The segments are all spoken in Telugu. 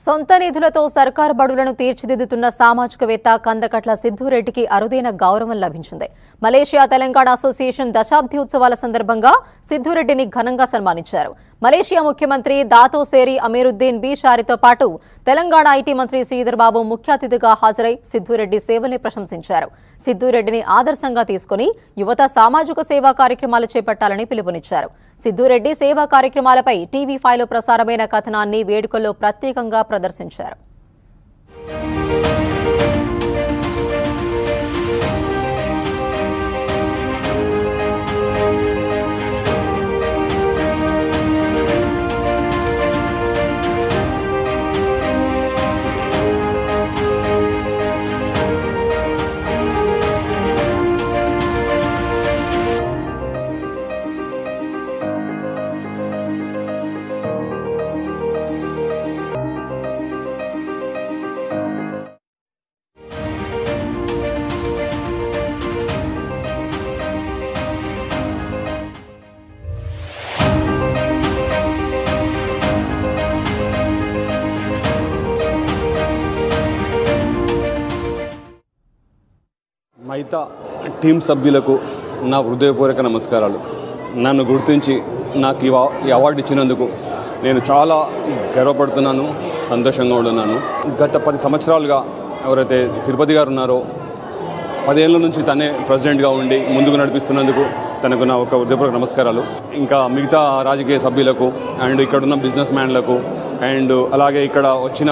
సొంత నిధులతో సర్కారు బడులను తీర్చిదిద్దుతున్న సామాజికవేత్త కందకట్ల సిద్ధురెడ్డికి అరుదైన గౌరవం లభించింది. మలేషియా తెలంగాణ అసోసియేషన్ దశాబ్ది ఉత్సవాల సందర్భంగా సిద్ధురెడ్డిని ఘనంగా సన్మానించారు. మలేషియా ముఖ్యమంత్రి దాతో సేరి అమీరుద్దీన్ బీషారితో పాటు తెలంగాణ ఐటీ మంత్రి శ్రీధర్ బాబు ముఖ్య అతిథిగా హాజరై సిద్ధురెడ్డి సేవల్ని ప్రశంసించారు. సిద్ధురెడ్డిని ఆదర్శంగా తీసుకుని యువత సామాజిక సేవా కార్యక్రమాలు చేపట్టాలని పిలుపునిచ్చారు. సిద్ధురెడ్డి సేవా కార్యక్రమాలపై టీవీ5లో ప్రసారమైన కథనాన్ని వేడుకల్లో ప్రత్యేకంగా ప్రదర్శించారు. మైతా టీం సభ్యులకు నా హృదయపూర్వక నమస్కారాలు. నన్ను గుర్తించి నాకు ఈ అవార్డు ఇచ్చినందుకు నేను చాలా గర్వపడుతున్నాను, సంతోషంగా ఉన్నాను. గత 10 సంవత్సరాలుగా ఎవరైతే తిరుపతి గారు ఉన్నారో 10 ఏళ్ళ నుంచి తనే ప్రెసిడెంట్గా ఉండి ముందుకు నడిపిస్తున్నందుకు తనకు నా ఒక హృదయపూర్వక నమస్కారాలు. ఇంకా మిగతా రాజకీయ సభ్యులకు అండ్ ఇక్కడున్న బిజినెస్ మ్యాన్లకు అండ్ అలాగే ఇక్కడ వచ్చిన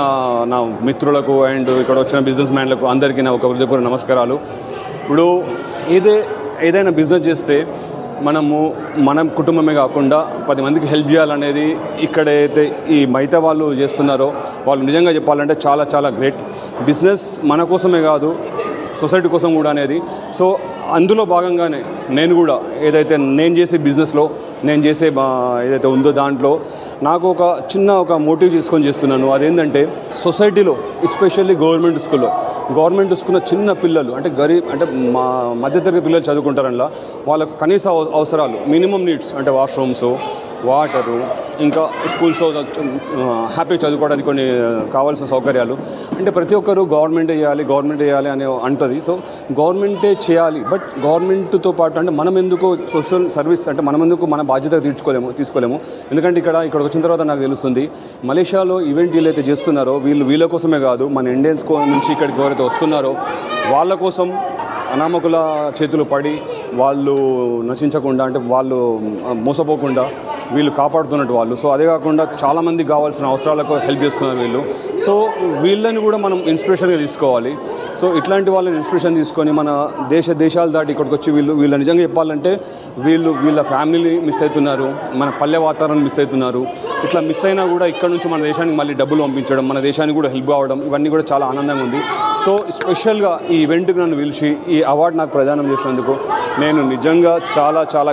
నా మిత్రులకు అండ్ ఇక్కడ వచ్చిన బిజినెస్ మ్యాన్లకు అందరికీ నా ఒక హృదయపూర్వక నమస్కారాలు. ఇప్పుడు ఏదైనా బిజినెస్ చేస్తే మన కుటుంబమే కాకుండా 10 మందికి హెల్ప్ చేయాలనేది ఇక్కడైతే ఈ మైతా వాళ్ళు చేస్తున్నారో వాళ్ళు నిజంగా చెప్పాలంటే చాలా చాలా గ్రేట్. బిజినెస్ మన కోసమే కాదు, సొసైటీ కోసం కూడా అనేది. సో అందులో భాగంగానే నేను కూడా ఏదైతే నేను చేసే బిజినెస్లో నేను చేసే ఏదైతే ఉందో దాంట్లో నాకు ఒక మోటివ్ తీసుకొని చేస్తున్నాను. అదేంటంటే సొసైటీలో ఎస్పెషల్లీ గవర్నమెంట్ స్కూల్లో చిన్న పిల్లలు అంటే మా మధ్యతరగతి పిల్లలు చదువుకుంటారనలా వాళ్ళకు కనీస అవసరాలు మినిమం నీడ్స్ అంటే వాష్రూమ్స్, వాటరు, ఇంకా స్కూల్స్ హ్యాపీగా చదువుకోవడానికి కొన్ని కావాల్సిన సౌకర్యాలు అంటే ప్రతి ఒక్కరు గవర్నమెంట్ చేయాలి అని అంటుంది. సో గవర్నమెంటే చేయాలి, బట్ గవర్నమెంట్తో పాటు అంటే మనం ఎందుకు సోషల్ సర్వీస్ అంటే మనం ఎందుకు మన బాధ్యత తీసుకోలేము. ఎందుకంటే ఇక్కడికి వచ్చిన తర్వాత నాకు తెలుస్తుంది మలేషియాలో ఈవెంట్ వీళ్ళైతే చేస్తున్నారో వీళ్ళ కోసమే కాదు, మన ఇండియన్స్ నుంచి ఇక్కడికి ఎవరైతే వస్తున్నారో వాళ్ళ కోసం అనామకుల చేతులు పడి వాళ్ళు నశించకుండా అంటే వాళ్ళు మోసపోకుండా వీళ్ళు కాపాడుతున్నట్టు వాళ్ళు. సో అదే కాకుండా చాలామందికి కావాల్సిన అవసరాలకు హెల్ప్ చేస్తున్నారు వీళ్ళు. సో వీళ్ళని కూడా మనం ఇన్స్పిరేషన్గా తీసుకోవాలి. సో ఇట్లాంటి వాళ్ళని ఇన్స్పిరేషన్ తీసుకొని మన దేశాలు దాటి ఇక్కడికి వచ్చి వీళ్ళు నిజంగా చెప్పాలంటే వీళ్ళ ఫ్యామిలీ మిస్ అవుతున్నారు, మన పల్లె వాతావరణం మిస్ అవుతున్నారు. ఇట్లా మిస్ అయినా కూడా ఇక్కడ నుంచి మన దేశానికి మళ్ళీ డబ్బులు పంపించడం, మన దేశానికి కూడా హెల్ప్ కావడం, ఇవన్నీ కూడా చాలా ఆనందంగా ఉంది. సో స్పెషల్గా ఈ ఈవెంట్కి నన్ను పిలిచి ఈ అవార్డు నాకు ప్రదానం చేసినందుకు నేను నిజంగా చాలా చాలా